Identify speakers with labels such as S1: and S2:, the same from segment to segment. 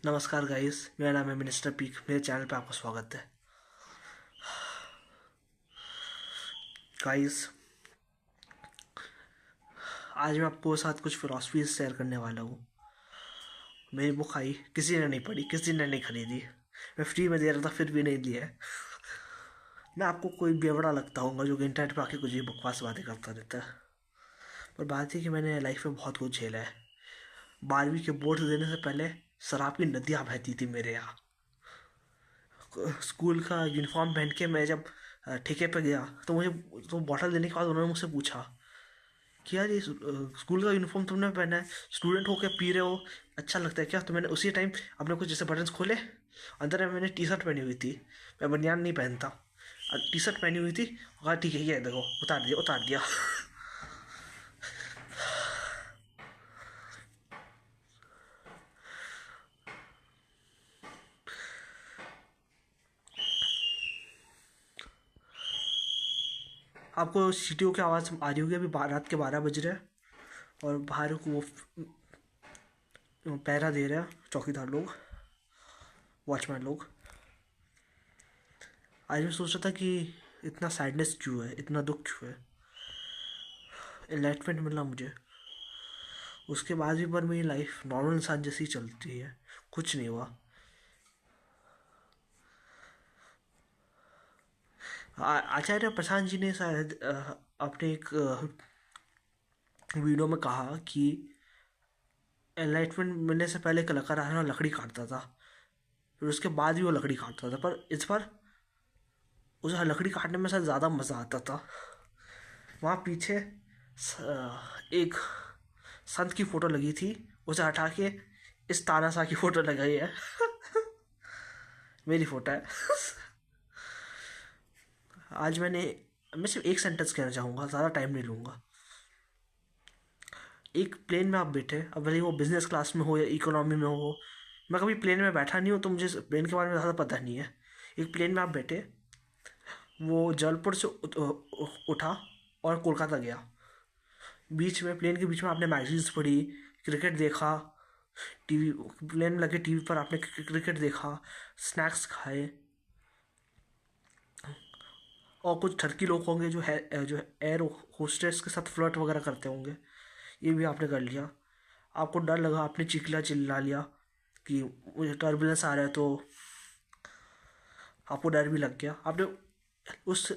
S1: नमस्कार गाइस, मेरा नाम है मिनिस्टर पीक। मेरे चैनल पे आपका स्वागत है। गाइस, आज मैं आपको साथ कुछ फिलॉसफी शेयर करने वाला हूँ। मेरी बुक आई, किसी ने नहीं पढ़ी, किसी ने नहीं खरीदी। मैं फ्री में दे रहा था, फिर भी नहीं लिया है। मैं आपको कोई बेवड़ा लगता हूँ जो कि इंटरनेट पर आके कुछ भी बकवास बातें करता रहता है। पर बात है कि मैंने लाइफ में बहुत कुछ झेला है। 12वीं के बोर्ड देने से पहले शराब की नदियाँ बहती थी मेरे यहाँ। स्कूल का यूनिफॉर्म पहन के मैं जब ठेके पे गया तो मुझे तो बॉटल देने के बाद उन्होंने मुझसे पूछा कि यार ये स्कूल का यूनिफॉर्म तुमने पहना है, स्टूडेंट होके पी रहे हो, अच्छा लगता है क्या? तो मैंने उसी टाइम अपने कुछ जैसे बटन्स खोले। अंदर में मैंने टी शर्ट पहनी हुई थी। मैं बनियान नहीं पहनता, टी शर्ट पहनी हुई थी। कहा ठीक है, ये देखो, उतार दिया उतार दिया। आपको सीटियों की आवाज़ आ रही होगी। अभी रात के 12 बज रहे हैं और बाहर को वो पहरा दे रहे हैं चौकीदार लोग, वॉचमैन लोग। आज मैं सोच रहा था कि इतना सैडनेस क्यों है, इतना दुख क्यों है। एनलाइटमेंट मिला मुझे, उसके बाद भी पर मेरी लाइफ नॉर्मल इंसान जैसी चलती है, कुछ नहीं हुआ। आचार्य प्रशांत जी ने शायद अपने एक वीडियो में कहा कि एनलाइटमेंट मिलने से पहले कलाकार लकड़ी काटता था, फिर उसके बाद भी वो लकड़ी काटता था, पर इस बार उसे लकड़ी काटने में शायद ज़्यादा मज़ा आता था। वहाँ पीछे एक संत की फ़ोटो लगी थी, उसे हटा के इस तानाशाह की फ़ोटो लगाई है। मेरी फ़ोटो है। आज मैं सिर्फ एक सेंटेंस कहना चाहूँगा, ज़्यादा टाइम नहीं लूँगा। एक प्लेन में आप बैठे, अब भले वो बिजनेस क्लास में हो या इकोनॉमी में हो। मैं कभी प्लेन में बैठा नहीं हूँ तो मुझे प्लेन के बारे में ज़्यादा पता नहीं है। एक प्लेन में आप बैठे, वो जबलपुर से उठा और कोलकाता गया। बीच में, प्लेन के बीच में आपने मैगजीन्स पढ़ी, क्रिकेट देखा, टीवी, प्लेन में लगे टीवी पर आपने क्रिकेट देखा, स्नैक्स खाए, और कुछ ठरकी लोग होंगे जो एयर होस्टेस के साथ फ्लर्ट वगैरह करते होंगे, ये भी आपने कर लिया। आपको डर लगा, आपने चीखला चिल्ला लिया कि मुझे टर्बुलेंस आ रहा है, तो आपको डर भी लग गया। आपने उस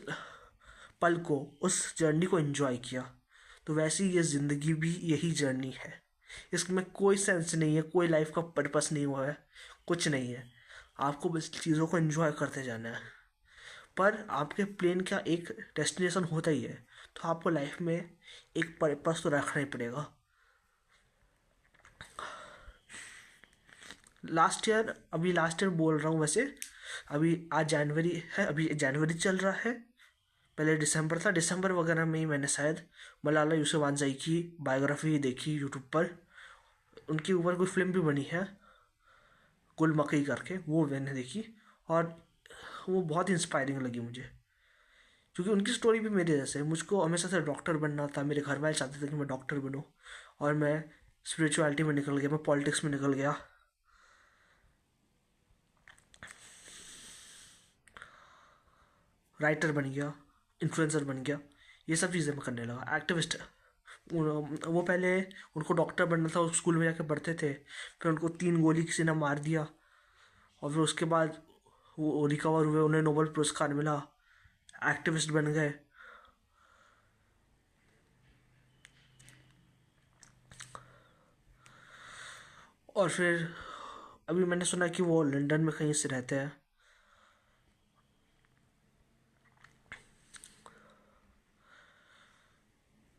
S1: पल को, उस जर्नी को एंजॉय किया। तो वैसे ही ये ज़िंदगी भी यही जर्नी है। इसमें कोई सेंस नहीं है, कोई लाइफ का पर्पस नहीं हुआ है, कुछ नहीं है। आपको बस चीज़ों को एंजॉय करते जाना है। पर आपके प्लेन का एक डेस्टिनेशन होता ही है, तो आपको लाइफ में एक पर्पस तो रखना ही पड़ेगा। लास्ट ईयर बोल रहा हूँ वैसे। अभी आज जनवरी है, अभी जनवरी चल रहा है। पहले दिसंबर था, दिसंबर वगैरह में ही मैंने शायद मलाला यूसुफजाई की बायोग्राफी देखी यूट्यूब पर। उनके ऊपर कोई फिल्म भी बनी है, गुल मकई करके, वो मैंने देखी। और वो बहुत इंस्पायरिंग लगी मुझे, क्योंकि उनकी स्टोरी भी मेरे जैसे है। मुझको हमेशा से डॉक्टर बनना था, मेरे घर वाले चाहते थे कि मैं डॉक्टर बनूं, और मैं स्पिरिचुअलिटी में निकल गया, मैं पॉलिटिक्स में निकल गया, राइटर बन गया, इन्फ्लुएंसर बन गया। ये सब चीज़ें मैं करने लगा, एक्टिविस्ट। वो पहले उनको डॉक्टर बनना था, स्कूल में जाके पढ़ते थे, फिर उनको 3 गोली किसी ने मार दिया, और फिर उसके बाद वो रिकवर हुए, उन्हें नोबेल पुरस्कार मिला, एक्टिविस्ट बन गए। और फिर अभी मैंने सुना कि वो लंदन में कहीं से रहते हैं।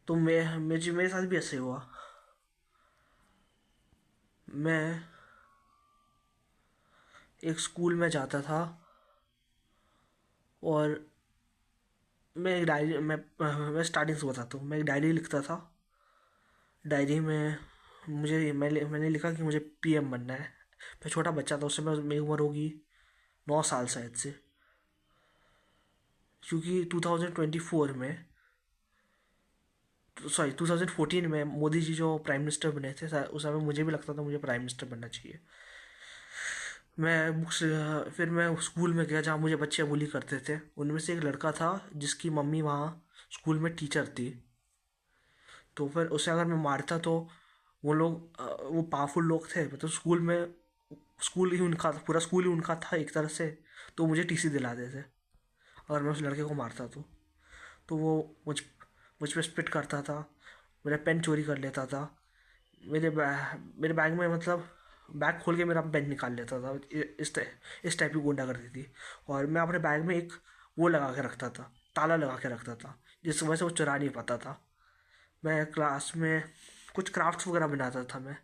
S1: तो मेरे साथ भी ऐसे हुआ। मैं एक स्कूल में जाता था, और मैं एक डायरी मैं स्टार्टिंग से बताता हूँ। मैं एक डायरी लिखता था। डायरी में मैंने लिखा कि मुझे पीएम बनना है। मैं छोटा बच्चा था उस समय, मेरी उम्र होगी 9 साल शायद से, क्योंकि 2024 में, सॉरी 2014 में मोदी जी जो प्राइम मिनिस्टर बने थे, उस समय मुझे भी लगता था मुझे प्राइम मिनिस्टर बनना चाहिए। मैं बुक्स फिर मैं स्कूल में गया जहाँ मुझे बच्चे बुली करते थे। उनमें से एक लड़का था जिसकी मम्मी वहाँ स्कूल में टीचर थी। तो फिर उसे अगर मैं मारता तो वो लोग वो पावरफुल लोग थे, मतलब स्कूल में, स्कूल ही उनका, पूरा स्कूल ही उनका था एक तरह से। तो मुझे टीसी दिला देते अगर मैं उस लड़के को मारता तो वो मुझ मुझ पर स्पिट करता था, मेरा पेन चोरी कर लेता था। मेरे बैग में, मतलब बैग खोल के मेरा पेन निकाल लेता था। इस टाइप की गुंडागर्दी थी। और मैं अपने बैग में एक वो लगा के रखता था, ताला लगा के रखता था, जिस वजह से वो चुरा नहीं पाता था। मैं क्लास में कुछ क्राफ्ट्स वगैरह बनाता था मैं,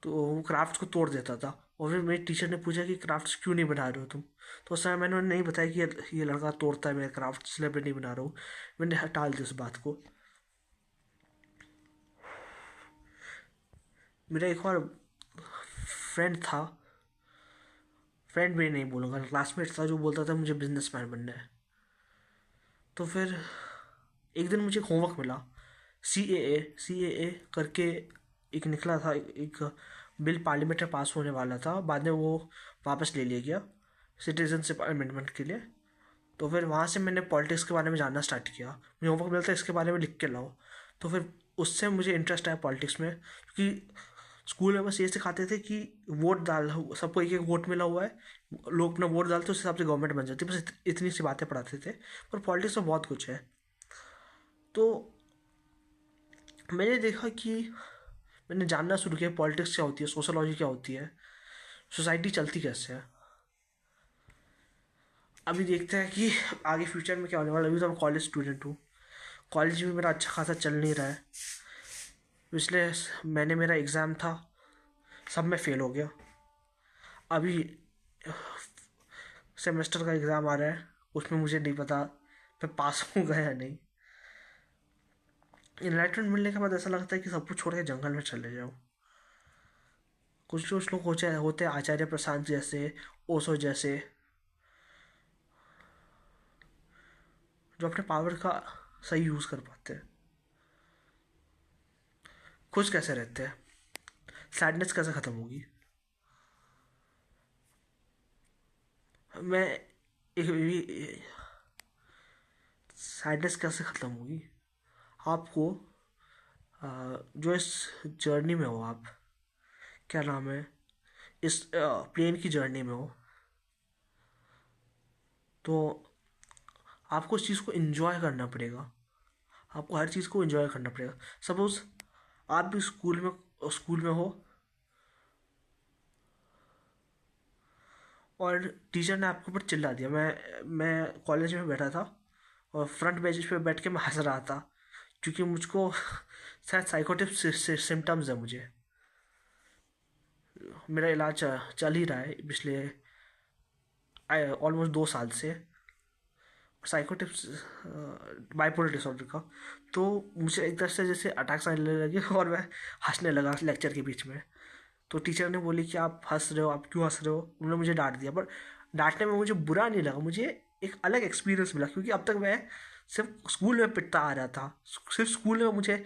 S1: तो वो क्राफ्ट्स को तोड़ देता था। और फिर मेरी टीचर ने पूछा कि क्राफ्ट्स क्यों नहीं बना रहे हो तुम। तो उस समय मैंने उन्हें नहीं बताया कि ये लड़का तोड़ता है मेरे क्राफ्ट, इसलिए मैं नहीं बना रहा हूँ। मैंने हटा दी उस बात को। मेरा एक और फ्रेंड था, फ्रेंड भी नहीं बोलूँगा, क्लासमेट था, जो बोलता था मुझे बिजनेसमैन बनना है। तो फिर एक दिन मुझे होमवर्क मिला, सी ए ए करके एक निकला था, एक बिल पार्लियामेंट में पास होने वाला था, बाद में वो वापस ले लिया गया सिटीजनशिप अमेंडमेंट के लिए। तो फिर वहाँ से मैंने पॉलिटिक्स के बारे में जानना स्टार्ट किया। मुझे होमवर्क मिलता है इसके बारे में लिख के लाओ। तो फिर उससे मुझे इंटरेस्ट आया पॉलिटिक्स में, क्योंकि स्कूल में बस ये सिखाते थे कि वोट डाल, सबको एक एक वोट मिला हुआ है, लोग अपना वोट डालते उस हिसाब से गवर्नमेंट बन जाती है, बस इतनी सी बातें पढ़ाते थे। पर पॉलिटिक्स में बहुत कुछ है। तो मैंने देखा कि मैंने जानना शुरू किया पॉलिटिक्स क्या होती है, सोशोलॉजी क्या होती है, सोसाइटी चलती कैसे है। अभी देखते हैं कि आगे फ्यूचर में क्या होने वाला है। अभी तो मैं कॉलेज स्टूडेंट हूँ, कॉलेज में मेरा अच्छा खासा चल नहीं रहा है। पिछले महीने मेरा एग्ज़ाम था, सब में फ़ेल हो गया। अभी सेमेस्टर का एग्ज़ाम आ रहा है, उसमें मुझे नहीं पता मैं पास होऊंगा या नहीं। इनलाइटमेंट मिलने के बाद ऐसा लगता है कि सब कुछ छोड़ के जंगल में चले जाओ। कुछ कुछ लोग होते हैं आचार्य प्रशांत जैसे, ओशो जैसे, जो अपने पावर का सही यूज़ कर पाते हैं। खुश कैसे रहते हैं, सैडनेस कैसे ख़त्म होगी। मैं एक सैडनेस कैसे ख़त्म होगी, आपको जो इस जर्नी में हो आप, क्या नाम है, इस प्लेन की जर्नी में हो, तो आपको उस चीज़ को इन्जॉय करना पड़ेगा। आपको हर चीज़ को इन्जॉय करना पड़ेगा। सपोज़ आप भी स्कूल में हो, और टीचर ने आपके ऊपर चिल्ला दिया। मैं कॉलेज में बैठा था और फ्रंट बेंच पे बैठ के मैं हंस रहा था, क्योंकि मुझको शायद साइकोटिक सिम्टम्स है मुझे। मेरा इलाज चल ही रहा है पिछले ऑलमोस्ट 2 साल से, साइकोटिप्स, बाइपोलर डिसऑर्डर का। तो मुझे एक तरह से जैसे अटैक्स आने लगे और मैं हंसने लगा लेक्चर के बीच में। तो टीचर ने बोली कि आप हंस रहे हो, आप क्यों हंस रहे हो। उन्होंने मुझे डांट दिया, पर डांटने में मुझे बुरा नहीं लगा, मुझे एक अलग एक्सपीरियंस मिला, क्योंकि अब तक मैं सिर्फ स्कूल में पिटता आ रहा था, सिर्फ स्कूल में मुझे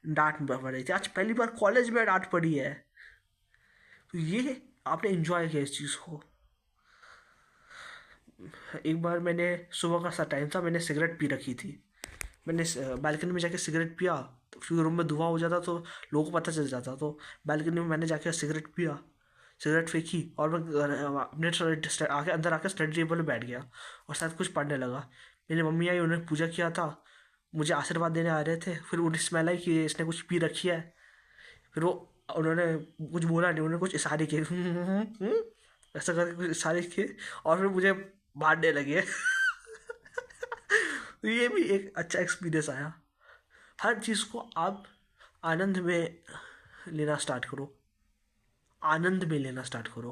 S1: डांट पड़ रही थी, आज पहली बार कॉलेज में डांट पड़ी है। तो ये आपने इंजॉय किया इस चीज़ को। एक बार मैंने, सुबह का सा टाइम था, मैंने सिगरेट पी रखी थी। मैंने बालकनी में जाके सिगरेट पिया, तो फिर रूम में धुआं हो जाता तो लोगों को पता चल जाता। तो बालकनी में मैंने जाके सिगरेट पिया, सिगरेट फेंकी, और मैं अपने आके अंदर आके स्टडी टेबल में बैठ गया और शायद कुछ पढ़ने लगा। मेरी मम्मी आई, उन्होंने पूजा किया था, मुझे आशीर्वाद देने आ रहे थे। फिर उन्हें स्मेल आई कि इसने कुछ पी रखी है। फिर वो, उन्होंने कुछ बोला नहीं, उन्होंने कुछ इशारे किए, ऐसा करके कुछ इशारे किए, और फिर मुझे मारने लगे। तो ये भी एक अच्छा एक्सपीरियंस आया। हर चीज़ को आप आनंद में लेना स्टार्ट करो, आनंद में लेना स्टार्ट करो,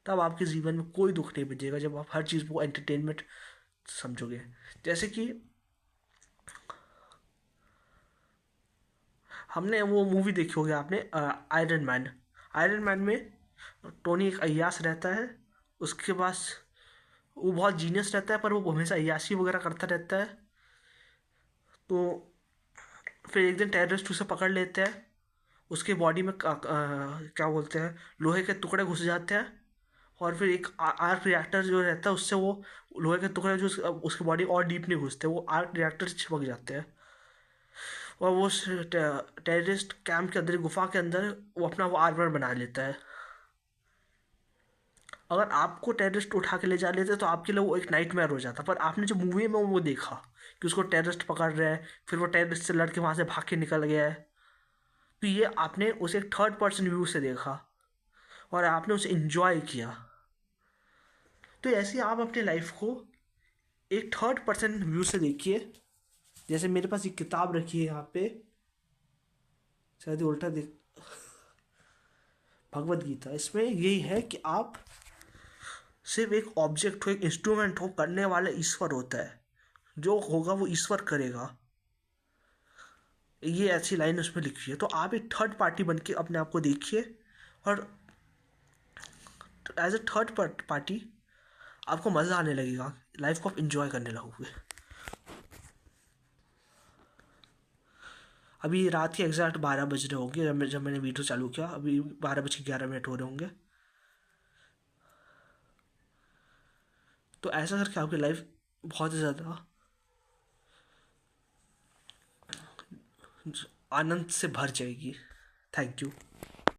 S1: तब आपके जीवन में कोई दुख नहीं बचेगा, जब आप हर चीज़ को एंटरटेनमेंट समझोगे। जैसे कि हमने वो मूवी देखी होगी आपने, आयरन मैन। आयरन मैन में टोनी एक अय्यास रहता है, उसके पास, वो बहुत जीनियस रहता है, पर वो हमेशा अय्याशी वगैरह करता रहता है। तो फिर एक दिन टेररिस्ट उसे पकड़ लेते हैं, उसके बॉडी में क्या बोलते हैं, लोहे के टुकड़े घुस जाते हैं, और फिर एक आर्क रिएक्टर जो रहता है उससे वो लोहे के टुकड़े जो उसकी बॉडी और डीप नहीं घुसते, वो आर्क रिएक्टर से चिपक जाते हैं। और वो टेररिस्ट कैंप के अंदर, गुफा के अंदर, वो अपना वो आर्मर बना लेता है। अगर आपको टेररिस्ट उठा के ले जा लेते तो आपके लिए वो एक नाइटमेयर हो जाता, पर आपने जो मूवी में वो देखा कि उसको टेररिस्ट पकड़ रहे हैं, फिर वो टेररिस्ट से लड़के वहाँ से भाग के निकल गया है, तो ये आपने उसे एक थर्ड पर्सन व्यू से देखा और आपने उसे इंजॉय किया। तो ऐसे ही आप अपने लाइफ को एक थर्ड पर्सन व्यू से देखिए। जैसे मेरे पास एक किताब रखी है यहाँ पे, शायद ये उल्टा देख, भगवत गीता। इसमें यही है कि आप सिर्फ एक ऑब्जेक्ट हो, एक इंस्ट्रूमेंट हो, करने वाला ईश्वर होता है, जो होगा वो ईश्वर करेगा। ये ऐसी लाइन उसमें लिखी है। तो आप एक थर्ड पार्टी बन के अपने आप को देखिए और एज ए थर्ड पार्टी आपको मज़ा आने लगेगा, लाइफ को आप इंजॉय करने लगोगे। अभी रात के एग्जैक्ट 12 बज रहे होंगे जब मैंने वीडियो चालू किया। अभी 12:11 हो रहे होंगे। तो ऐसा करके आपकी लाइफ बहुत ही ज़्यादा आनंद से भर जाएगी। Thank you.